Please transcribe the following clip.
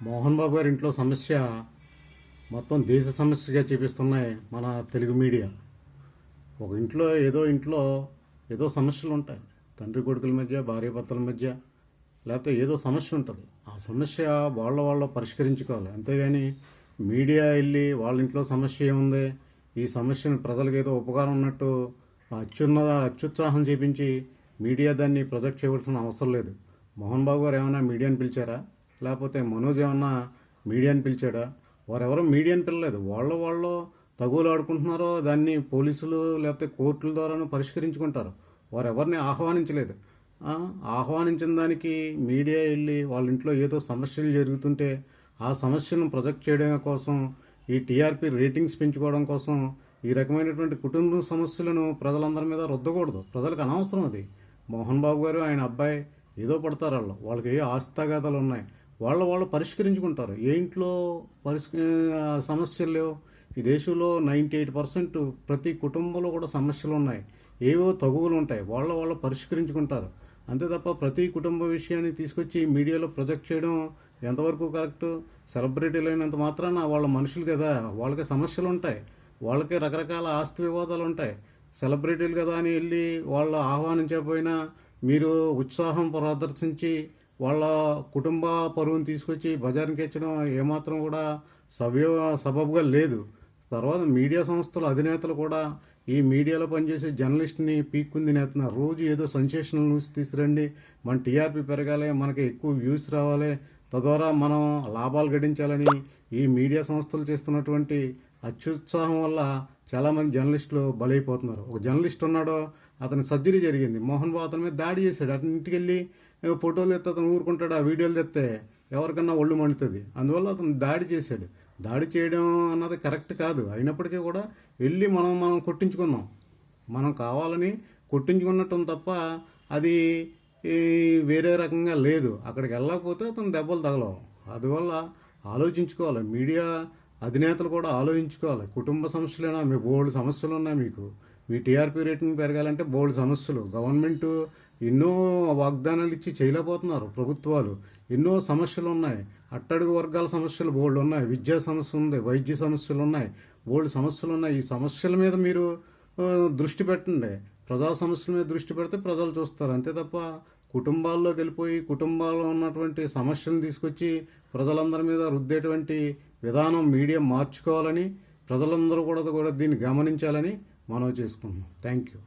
మోహన్ బాబు గారి ఇంట్లో సమస్య మొత్తం దేశ సమస్యగా చూపిస్తున్నాయి మన తెలుగు మీడియా. ఒక ఇంట్లో ఏదో సమస్యలు ఉంటాయి. తండ్రి కొడుకుల మధ్య, భార్యాభర్తల మధ్య, లేకపోతే ఏదో సమస్య ఉంటుంది. ఆ సమస్య వాళ్ళ పరిష్కరించుకోవాలి. అంతేగాని మీడియా వెళ్ళి వాళ్ళ ఇంట్లో సమస్య ఏముంది, ఈ సమస్యను ప్రజలకు ఏదో ఉపకారం ఉన్నట్టు అత్యుత్సాహం చేపించి మీడియా దాన్ని ప్రొజెక్ట్ చేయవలసిన అవసరం లేదు. మోహన్ బాబు గారు ఏమైనా మీడియాని పిలిచారా? లేకపోతే మనోజ్ ఏమన్నా మీడియాని పిలిచాడా? వారెవరో మీడియాని పిలలేదు. వాళ్ళు తగులు ఆడుకుంటున్నారో దాన్ని పోలీసులు లేకపోతే కోర్టుల ద్వారాను పరిష్కరించుకుంటారు. వారెవరిని ఆహ్వానించలేదు. ఆహ్వానించిన దానికి మీడియా వెళ్ళి వాళ్ళ ఇంట్లో ఏదో సమస్యలు జరుగుతుంటే ఆ సమస్యను ప్రొజెక్ట్ చేయడం కోసం, ఈ టీఆర్పీ రేటింగ్స్ పెంచుకోవడం కోసం ఈ రకమైనటువంటి కుటుంబ సమస్యలను ప్రజలందరి మీద రుద్దకూడదు. ప్రజలకు అనవసరం అది. మోహన్ బాబు గారు ఆయన అబ్బాయి ఏదో పడతారు. వాళ్ళకి ఏ ఆస్తిగాథలు ఉన్నాయి, వాళ్ళు పరిష్కరించుకుంటారు. ఏ ఇంట్లో సమస్యలు లేవు? ఈ దేశంలో 98% ప్రతి కుటుంబంలో కూడా సమస్యలు ఉన్నాయి. ఏవో తగువులు ఉంటాయి. వాళ్ళు పరిష్కరించుకుంటారు. అంతే తప్ప ప్రతి కుటుంబ విషయాన్ని తీసుకొచ్చి మీడియాలో ప్రొజెక్ట్ చేయడం ఎంతవరకు కరెక్ట్? సెలబ్రిటీలు అయినంత మాత్రాన వాళ్ళ మనుషులు కదా, వాళ్ళకి సమస్యలు ఉంటాయి. వాళ్ళకి రకరకాల ఆస్తి వివాదాలు ఉంటాయి. సెలబ్రిటీలు కదా అని వెళ్ళి వాళ్ళు ఆహ్వానించకపోయినా మీరు ఉత్సాహం ప్రదర్శించి వాళ్ళ కుటుంబ పరువును తీసుకొచ్చి బజార్కి ఎచ్చడం ఏమాత్రం కూడా సబబుగా లేదు. తర్వాత మీడియా సంస్థల అధినేతలు కూడా ఈ మీడియాలో పనిచేసే జర్నలిస్ట్ని పీక్కుంది నేస్తున్నారు. రోజు ఏదో సెన్సేషనల్ న్యూస్ తీసుకురండి, మన టీఆర్పీ పెరగాలి, మనకి ఎక్కువ వ్యూస్ రావాలి, తద్వారా మనం లాభాలు గడించాలని ఈ మీడియా సంస్థలు చేస్తున్నటువంటి అత్యుత్సాహం వల్ల చాలామంది జర్నలిస్టులు బలైపోతున్నారు. ఒక జర్నలిస్ట్ ఉన్నాడో, అతని సర్జరీ జరిగింది. మోహన్ బాబు అతని మీద దాడి చేశాడు. అతని ఇంటికి వెళ్ళి ఫోటోలు తెస్తే అతను ఊరుకుంటాడు? ఆ వీడియోలు తెస్తే ఎవరికన్నా ఒళ్ళు మండుతుంది. అందువల్ల అతను దాడి చేశాడు. దాడి చేయడం అన్నది కరెక్ట్ కాదు. అయినప్పటికీ కూడా వెళ్ళి మనం కొట్టించుకున్నాం. మనం కావాలని కొట్టించుకున్నట్టు తప్ప అది వేరే రకంగా లేదు. అక్కడికి వెళ్ళకపోతే అతను దెబ్బలు తగలవు. అందువల్ల ఆలోచించుకోవాలి. మీడియా అధినేతలు కూడా ఆలోచించుకోవాలి. కుటుంబ సమస్యలైనా మీ బోల్డ్ సమస్యలు ఉన్నాయి. మీ టీఆర్పీ రేటింగ్ పెరగాలంటే బోల్డ్ సమస్యలు. గవర్నమెంట్ ఎన్నో వాగ్దానాలు ఇచ్చి చేయలేకపోతున్నారు. ప్రభుత్వాలు ఎన్నో సమస్యలు ఉన్నాయి. అట్టడుగు వర్గాల సమస్యలు బోల్డ్ ఉన్నాయి. విద్యా సమస్య ఉంది, వైద్య సమస్యలు ఉన్నాయి, బోల్డ్ సమస్యలు ఉన్నాయి. ఈ సమస్యల మీద మీరు దృష్టి పెట్టండి. ప్రజా సమస్యల మీద దృష్టి పెడితే ప్రజలు చూస్తారు. అంతే తప్ప కుటుంబాల్లోకి వెళ్ళిపోయి కుటుంబాల్లో ఉన్నటువంటి సమస్యలను తీసుకొచ్చి ప్రజలందరి మీద రుద్దేటువంటి విధానం మీడియా మార్చుకోవాలని, ప్రజలందరూ కూడా దీన్ని గమనించాలని మనవి చేసుకుంటున్నాం. Thank you.